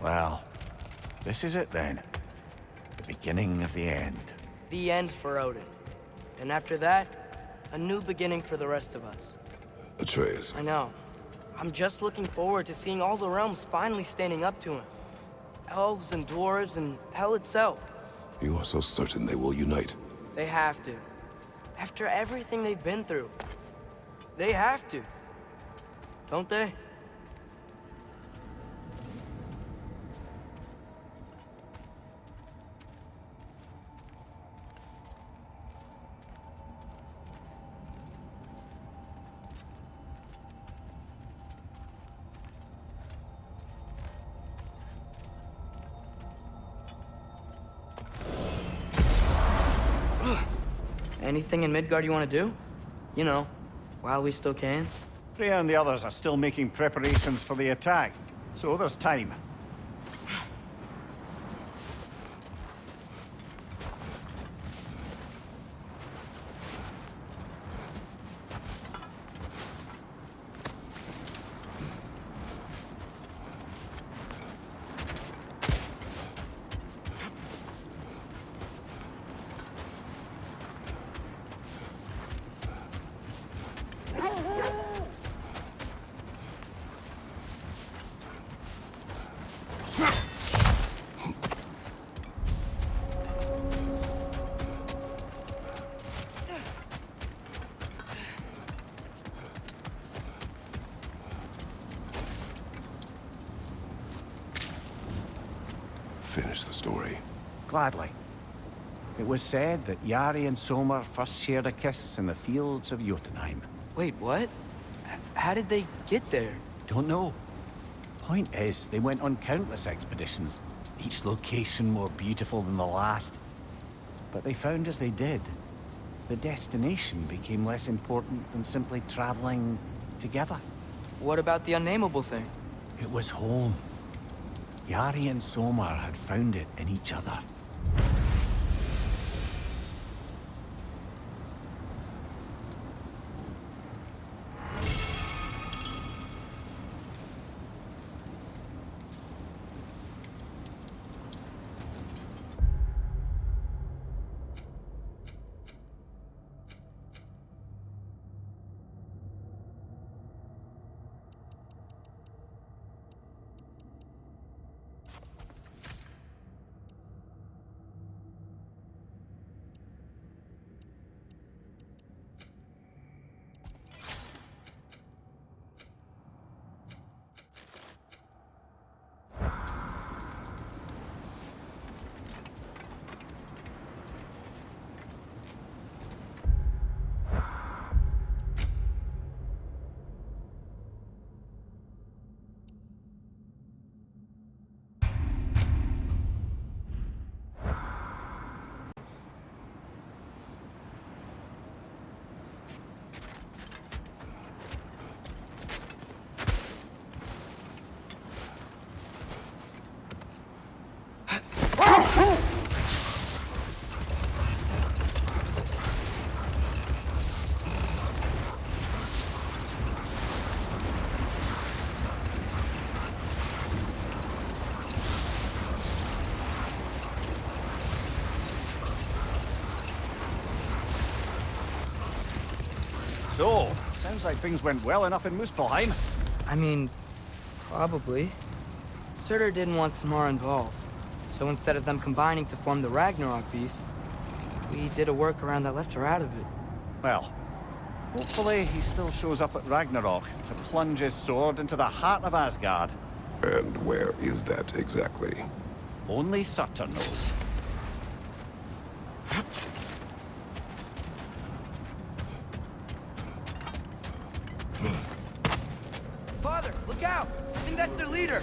Well, this is it then. The beginning of the end. The end for Odin. And after that, a new beginning for the rest of us. Atreus. I know. I'm just looking forward to seeing all the realms finally standing up to him. Elves and dwarves and hell itself. You are so certain they will unite. They have to. After everything they've been through. They have to. Don't they? Anything in Midgard you want to do? You know, while we still can. Freya and the others are still making preparations for the attack, so there's time. Finish the story. Gladly. It was said that Yari and Somer first shared a kiss in the fields of Jotunheim. Wait, what? How did they get there? Don't know. Point is, they went on countless expeditions, each location more beautiful than the last. But they found as they did, the destination became less important than simply traveling together. What about the unnameable thing? It was home. Yari and Somer had found it in each other. So, sounds like things went well enough in Muspelheim. I mean, probably. Surtur didn't want Samara involved. So instead of them combining to form the Ragnarok beast, We did a workaround that left her out of it. Well, hopefully he still shows up at Ragnarok to plunge his sword into the heart of Asgard. And where is that exactly? Only Surtur knows. Father, look out! I think that's their leader!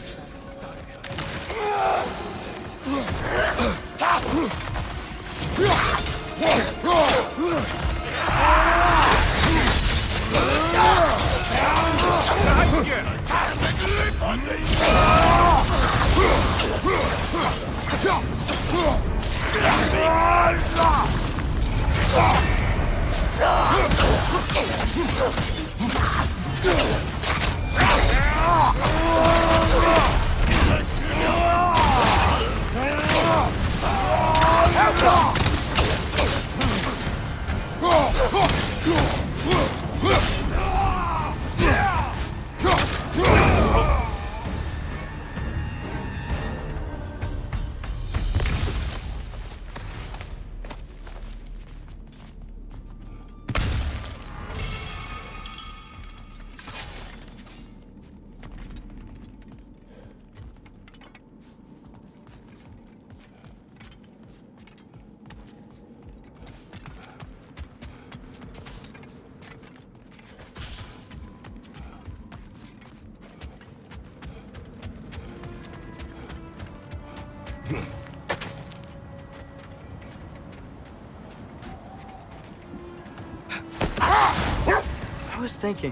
I was thinking,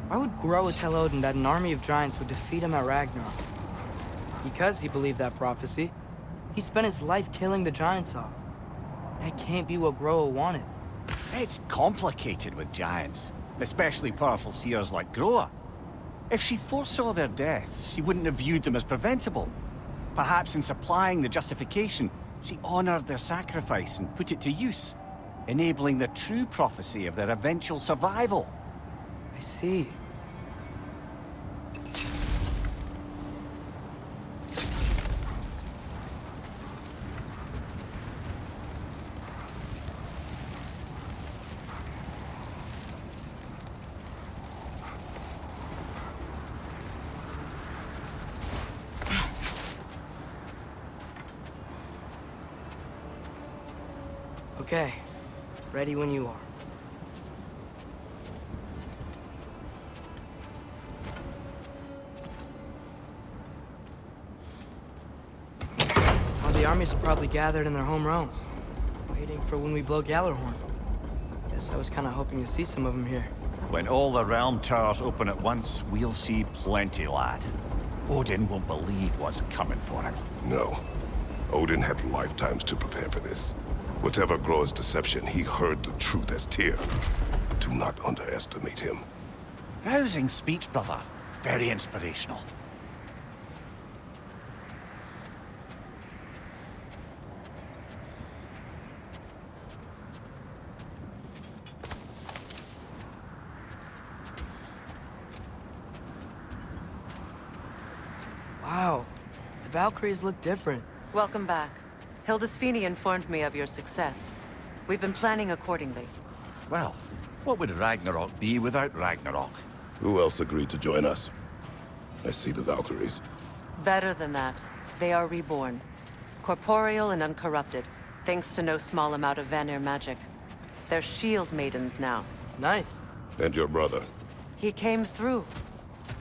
why would Groa tell Odin that an army of giants would defeat him at Ragnarok? Because he believed that prophecy. He spent his life killing the giants off. That can't be what Groa wanted. It's complicated with giants, especially powerful seers like Groa. If she foresaw their deaths, she wouldn't have viewed them as preventable. Perhaps in supplying the justification, she honored their sacrifice and put it to use, enabling the true prophecy of their eventual survival. I see. Okay. Ready when you are. Well, the armies are probably gathered in their home realms, waiting for when we blow Gjallarhorn. Guess I was kind of hoping to see some of them here. When all the realm towers open at once, we'll see plenty, lad. Odin won't believe what's coming for him. No. Odin had lifetimes to prepare for this. Whatever Groa's deception, he heard the truth as Tyr. Do not underestimate him. Rousing speech, brother. Very inspirational. Wow. The Valkyries look different. Welcome back. Hildisvini informed me of your success. We've been planning accordingly. Well, what would Ragnarok be without Ragnarok? Who else agreed to join us? I see the Valkyries. Better than that, they are reborn. Corporeal and uncorrupted, thanks to no small amount of Vanir magic. They're shield maidens now. Nice. And your brother. He came through.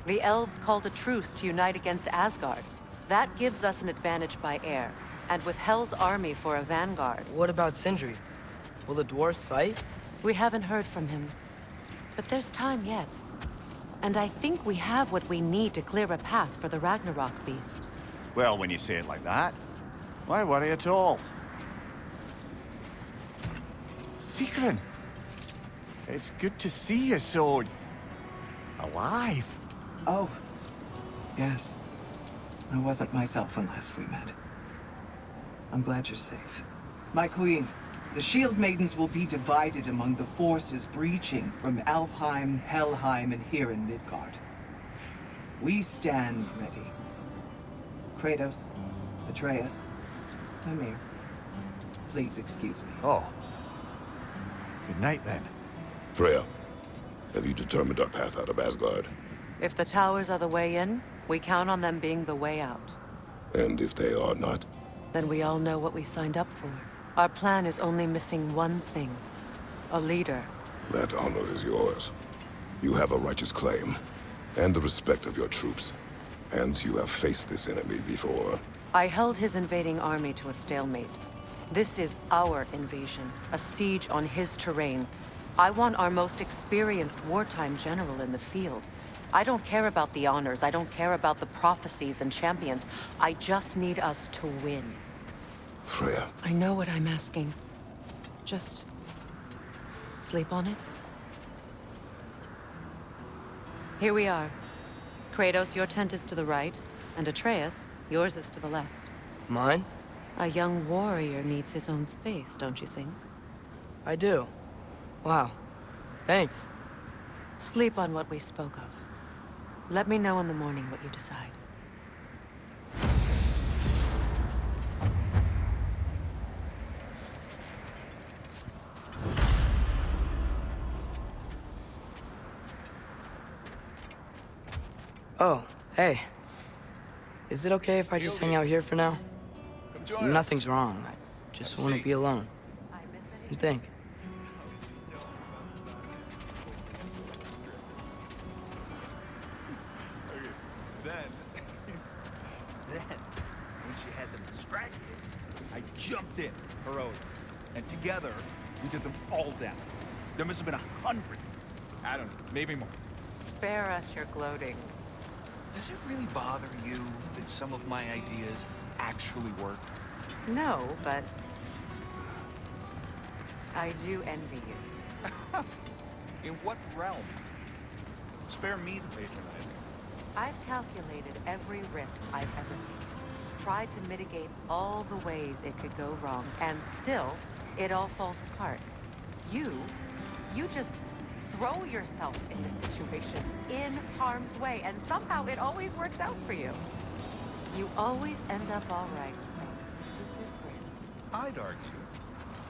The elves called a truce to unite against Asgard. That gives us an advantage by air, and with Hel's army for a vanguard. What about Sindri? Will the dwarves fight? We haven't heard from him. But there's time yet. And I think we have what we need to clear a path for the Ragnarok beast. Well, when you say it like that, why worry at all? Sigrun! It's good to see you so... alive. Oh, yes. I wasn't myself when last we met. I'm glad you're safe. My queen, the Shield Maidens will be divided among the forces breaching from Alfheim, Helheim, and here in Midgard. We stand ready. Kratos, Atreus, Mimir, please excuse me. Oh, Good night, then. Freya, have you determined our path out of Asgard? If the towers are the way in, we count on them being the way out. And if they are not? Then we all know what we signed up for. Our plan is only missing one thing. A leader. That honor is yours. You have a righteous claim, and the respect of your troops. And you have faced this enemy before. I held his invading army to a stalemate. This is our invasion, a siege on his terrain. I want our most experienced wartime general in the field. I don't care about the honors, I don't care about the prophecies and champions. I just need us to win. Freya. I know what I'm asking. Just... sleep on it? Here we are. Kratos, your tent is to the right, and Atreus, yours is to the left. Mine? A young warrior needs his own space, don't you think? I do. Wow. Thanks. Sleep on what we spoke of. Let me know in the morning what you decide. Oh, hey. Is it okay if I just hang out here for now? Come join us. Nothing's wrong. I just want to be alone. And think. Then, when she had them distracted, I jumped in, heroic. And together, we did them all down. There must have been 100. I don't know, maybe more. Spare us your gloating. Does it really bother you that some of my ideas actually work? No, but... I do envy you. In what realm? Spare me the patronizing. I've calculated every risk I've ever taken. Tried to mitigate all the ways it could go wrong, and still, it all falls apart. You just throw yourself into situations in harm's way, and somehow it always works out for you. You always end up all right with that stupid grin. I'd argue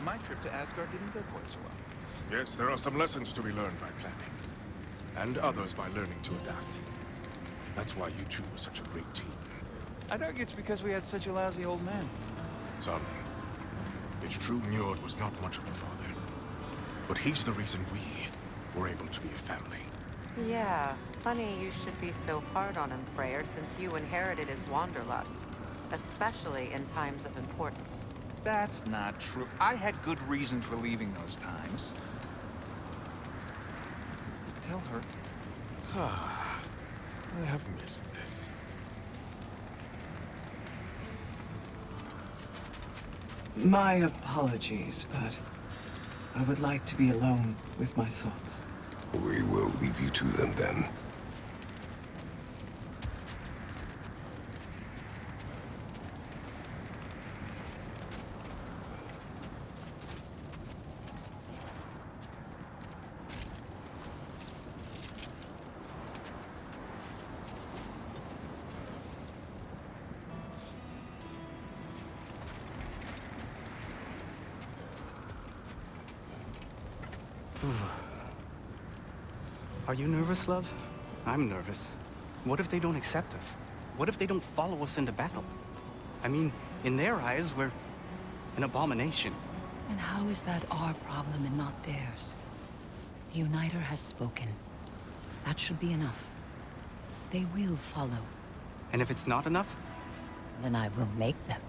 my trip to Asgard didn't go quite so well. Yes, there are some lessons to be learned by planning, and others by learning to adapt. That's why you two were such a great team. I'd argue it's because we had such a lousy old man. Son, it's true Njord was not much of a father, but he's the reason we were able to be a family. Yeah, funny you should be so hard on him, Freyr, since you inherited his wanderlust. Especially in times of importance. That's not true. I had good reason for leaving those times. Tell her. I have missed this. My apologies, but I would like to be alone with my thoughts. We will leave you to them then. Are you nervous, love? I'm nervous. What if they don't accept us? What if they don't follow us into battle? I mean, in their eyes, we're an abomination. And how is that our problem and not theirs? The Uniter has spoken. That should be enough. They will follow. And if it's not enough? Then I will make them.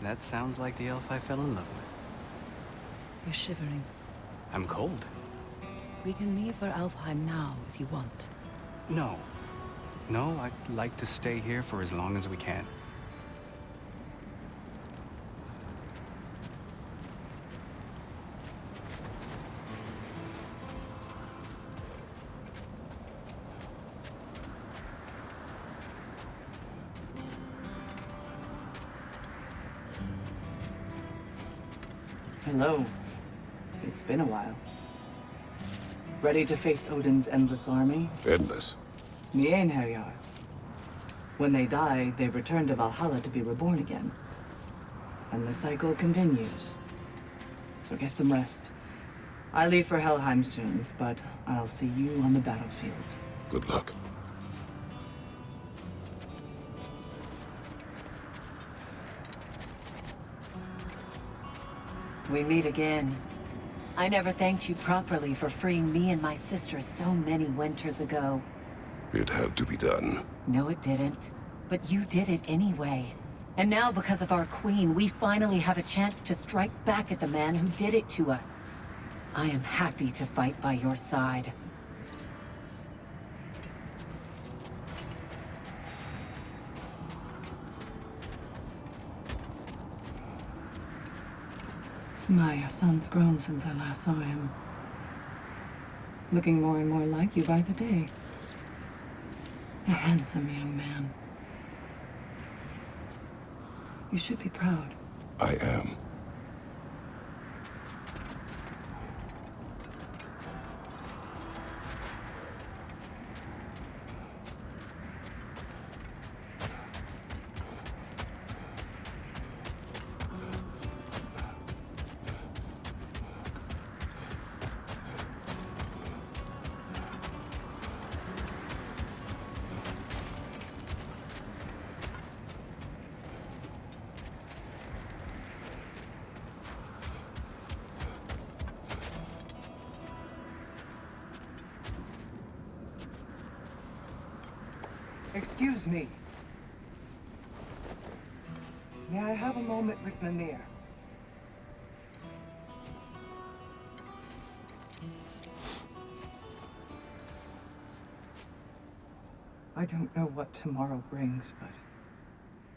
That sounds like the elf I fell in love with. You're shivering. I'm cold. We can leave for Alfheim now, if you want. No. No, I'd like to stay here for as long as we can. Hello. It's been a while. Ready to face Odin's endless army? Endless. Mjolnir. When they die, they return to Valhalla to be reborn again. And the cycle continues. So get some rest. I leave for Helheim soon, but I'll see you on the battlefield. Good luck. We meet again. I never thanked you properly for freeing me and my sister so many winters ago. It had to be done. No, it didn't. But you did it anyway. And now, because of our queen, we finally have a chance to strike back at the man who did it to us. I am happy to fight by your side. My son's grown since I last saw him. Looking more and more like you by the day. A handsome young man. You should be proud. I am. Excuse me. May I have a moment with Mimir? I don't know what tomorrow brings, but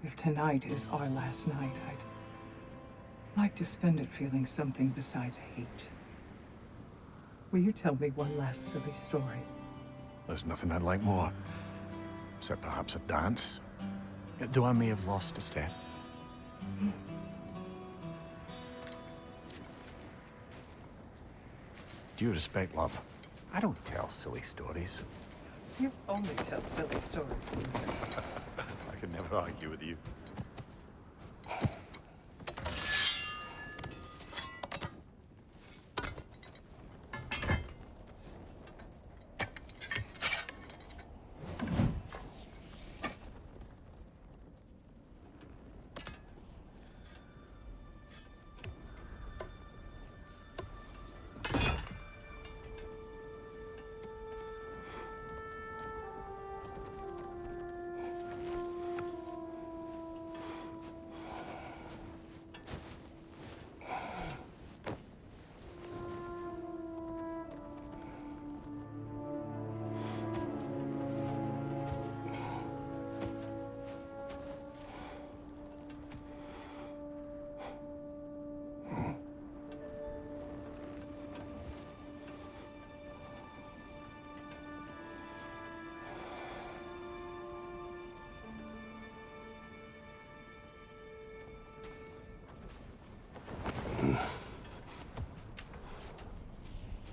if tonight is our last night, I'd like to spend it feeling something besides hate. Will you tell me one last silly story? There's nothing I'd like more. Except perhaps a dance. Though I may have lost a step. Due respect, love. I don't tell silly stories. You only tell silly stories, Mimir. I could never argue with you.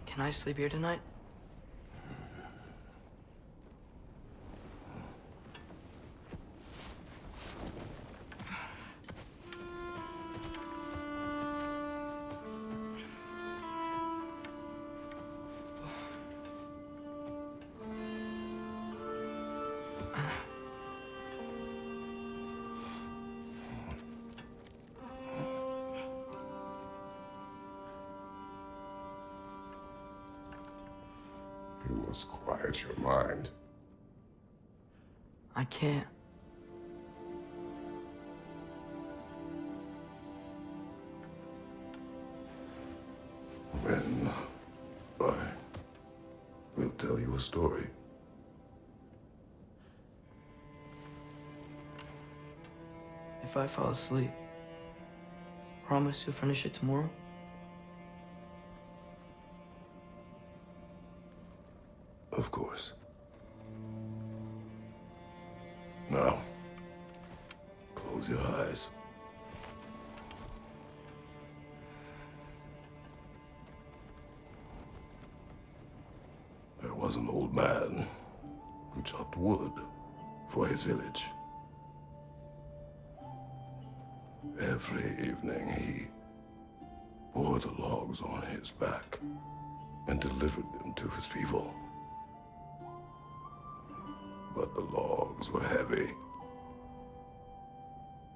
Can I sleep here tonight? You must quiet your mind. I can't. Then I will tell you a story. If I fall asleep, promise you'll finish it tomorrow? Of course. Now, close your eyes. There was an old man who chopped wood for his village. Every evening he bore the logs on his back and delivered them to his people. But the logs were heavy,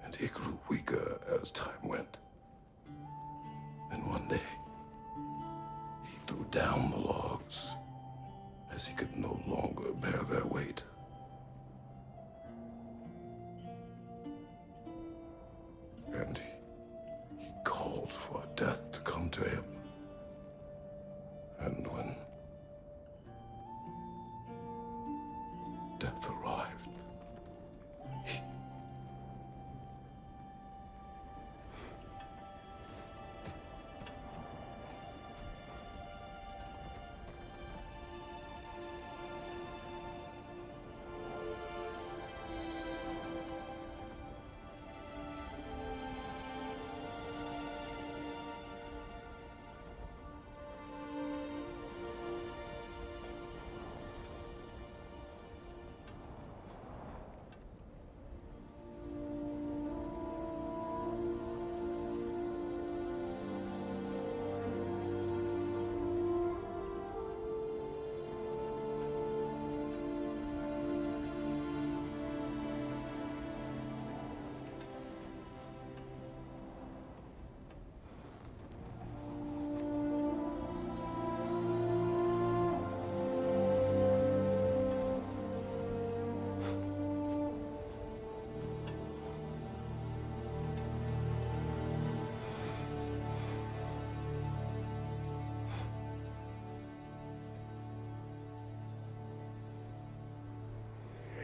and he grew weaker as time went. And one day, he threw down the logs as he could no longer bear their weight. And he called for death to come to him. And when death arrived,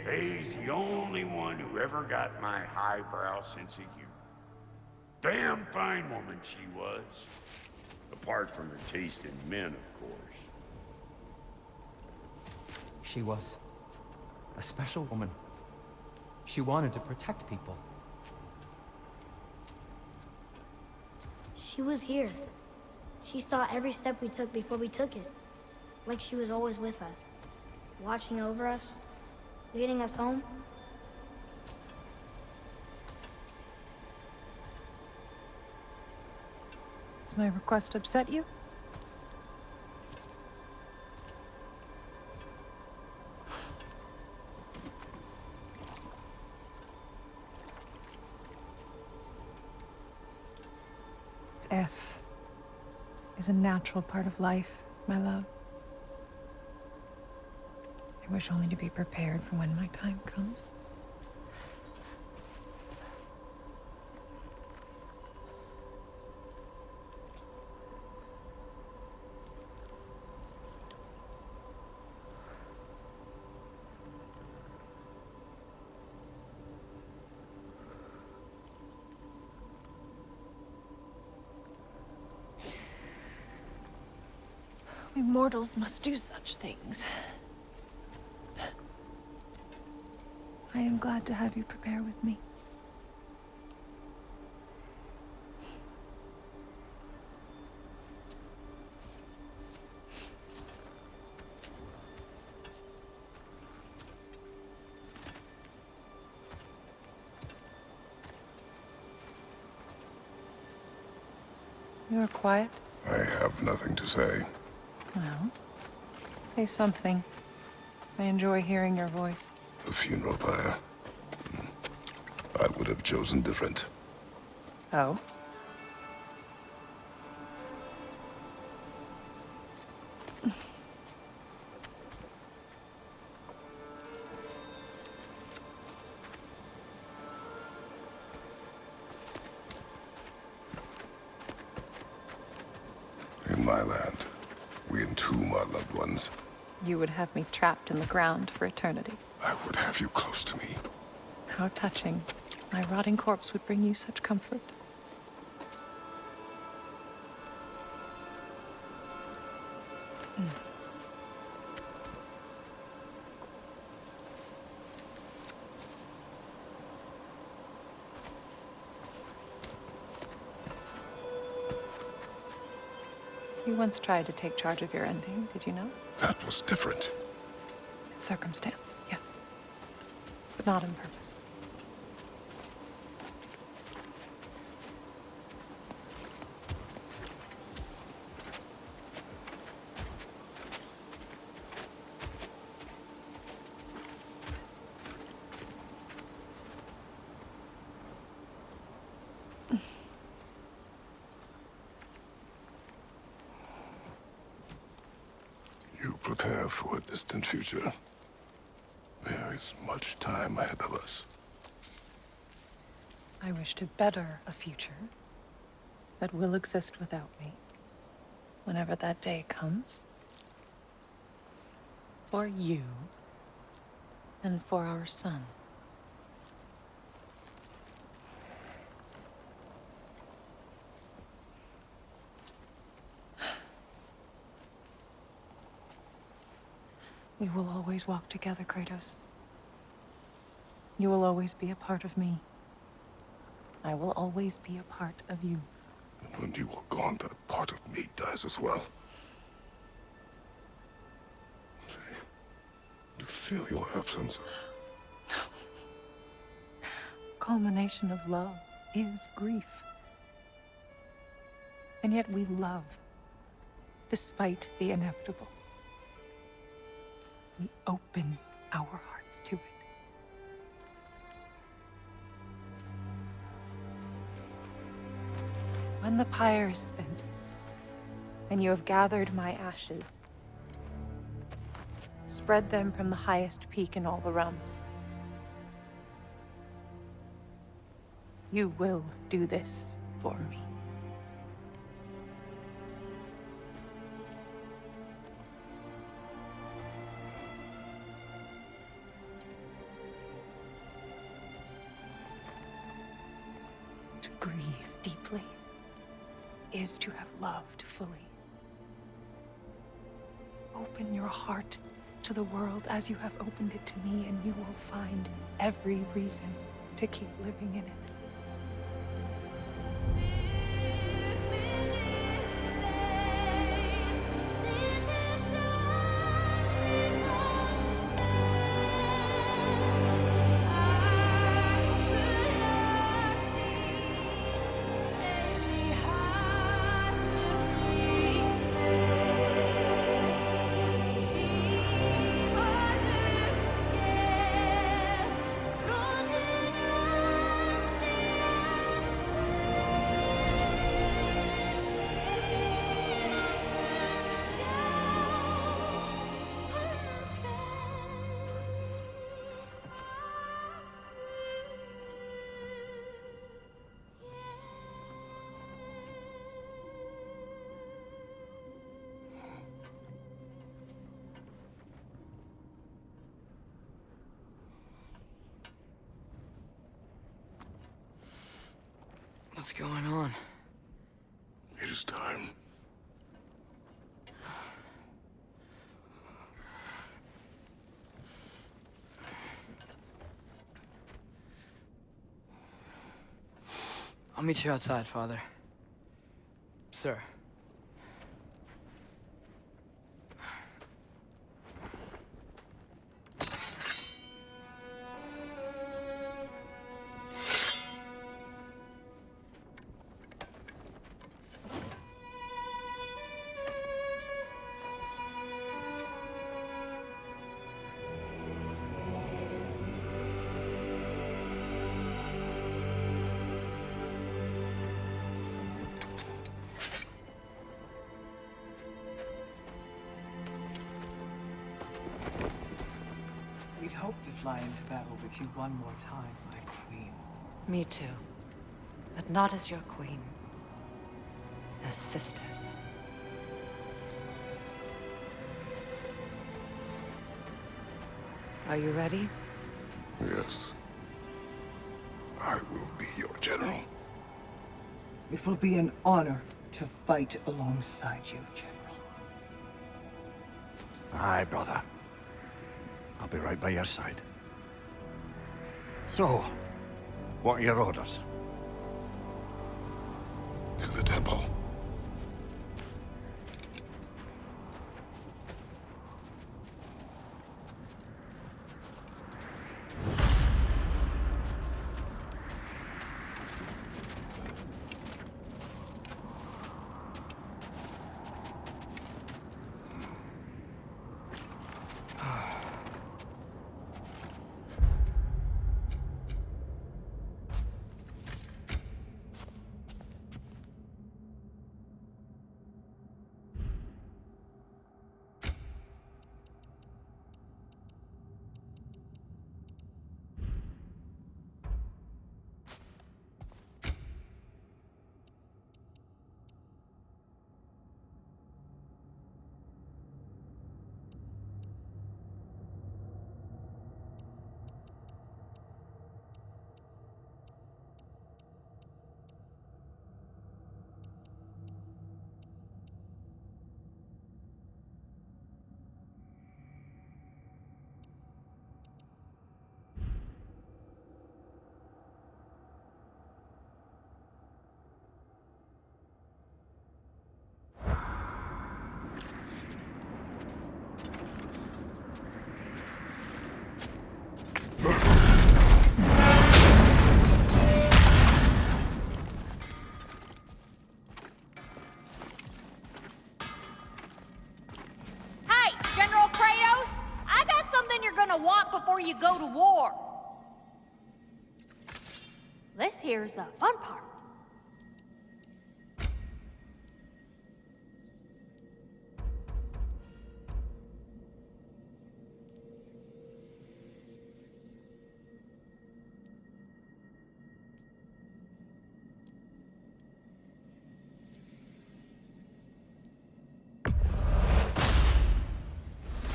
He's the only one who ever got my highbrow sense of humor. Damn fine woman she was. Apart from her taste in men, of course. She was a special woman. She wanted to protect people. She was here. She saw every step we took before we took it. Like she was always with us. Watching over us. Leading us home. Does my request upset you? Death is a natural part of life, my love. I wish only to be prepared for when my time comes. We mortals must do such things. I am glad to have you prepare with me. You are quiet? I have nothing to say. Well, say something. I enjoy hearing your voice. The funeral pyre. I would have chosen different. Oh? In my land, we entomb our loved ones. You would have me trapped in the ground for eternity. I would have you close to me. How touching. My rotting corpse would bring you such comfort. You once tried to take charge of your ending, did you know? That was different. In circumstance, yes. But not in purpose. prepare for a distant future. There is much time ahead of us. I wish to better a future that will exist without me, whenever that day comes. For you, and for our son. We will always walk together, Kratos. You will always be a part of me. I will always be a part of you. And when you are gone, that part of me dies as well. To feel your absence. Culmination of love is grief. And yet we love, despite the inevitable. We open our hearts to it. When the pyre is spent, and you have gathered my ashes, spread them from the highest peak in all the realms. You will do this for me. To grieve deeply is to have loved fully. Open your heart to the world as you have opened it to me, and you will find every reason to keep living in it. What's going on? It is time. I'll meet you outside, Father. Sir. We'd hoped to fly into battle with you one more time, my queen. Me too. But not as your queen. As sisters. Are you ready? Yes. I will be your general. It will be an honor to fight alongside you, General. Aye, brother. I'll be right by your side. So, what are your orders? To the temple. before you go to war. This here's the fun part.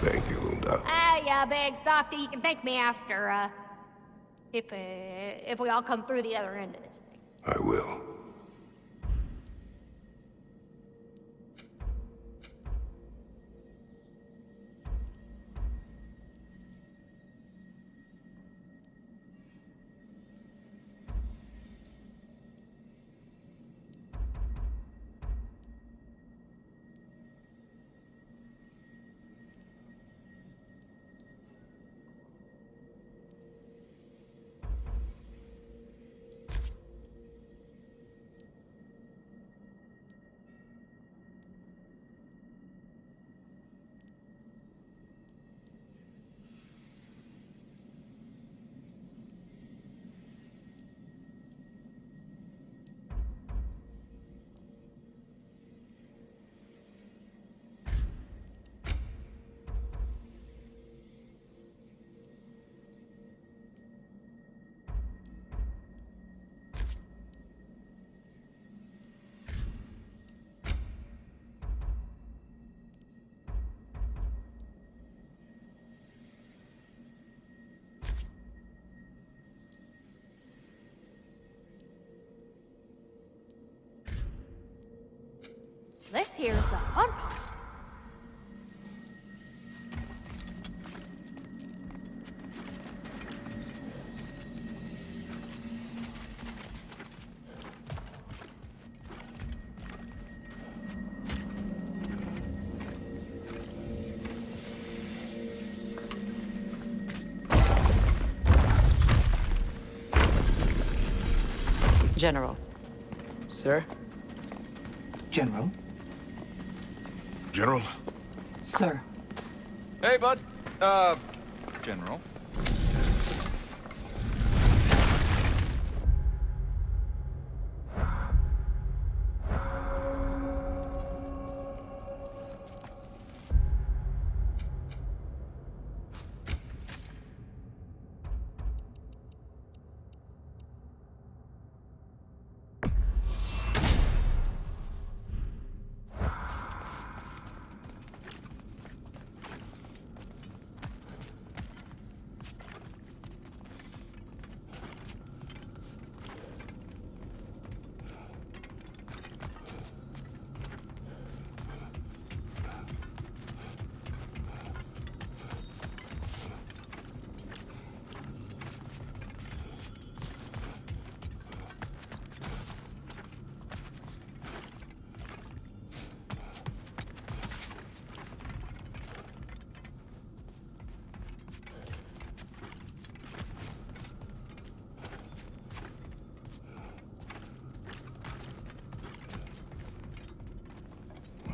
Thank you, Lunda. Yeah, big softy, you can thank me after, if we all come through the other end of this thing. I will. This here's the fun part. General. Sir? General? General? Sir. Hey, bud. General.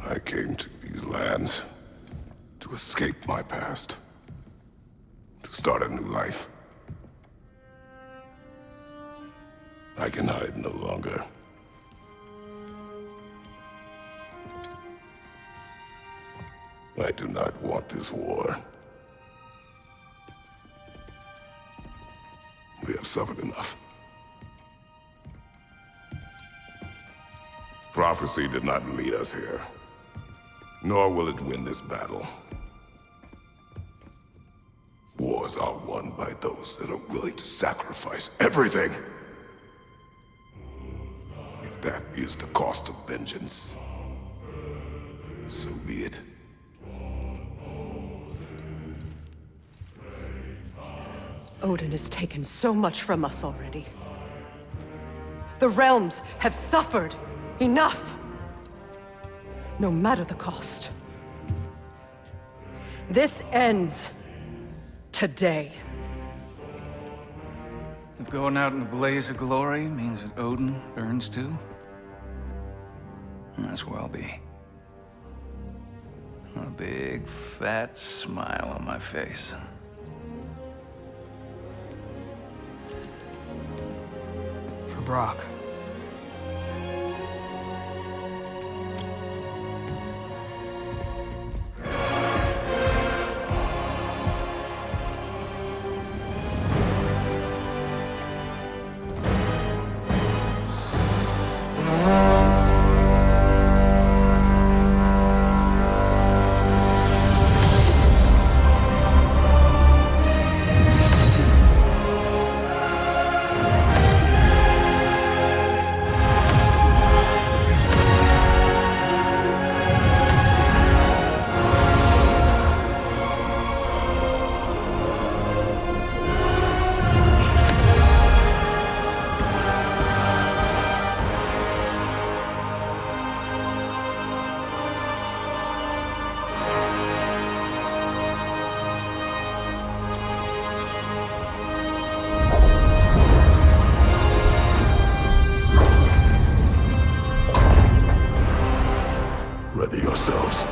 I came to these lands to escape my past, to start a new life. I can hide no longer. I do not want this war. We have suffered enough. Prophecy did not lead us here, nor will it win this battle. Wars are won by those that are willing to sacrifice everything. If that is the cost of vengeance, so be it. Odin has taken so much from us already. The realms have suffered enough. No matter the cost. This ends today. If going out in a blaze of glory means that Odin burns too, that's where I'll be. A big, fat smile on my face. Brock. Ready yourselves.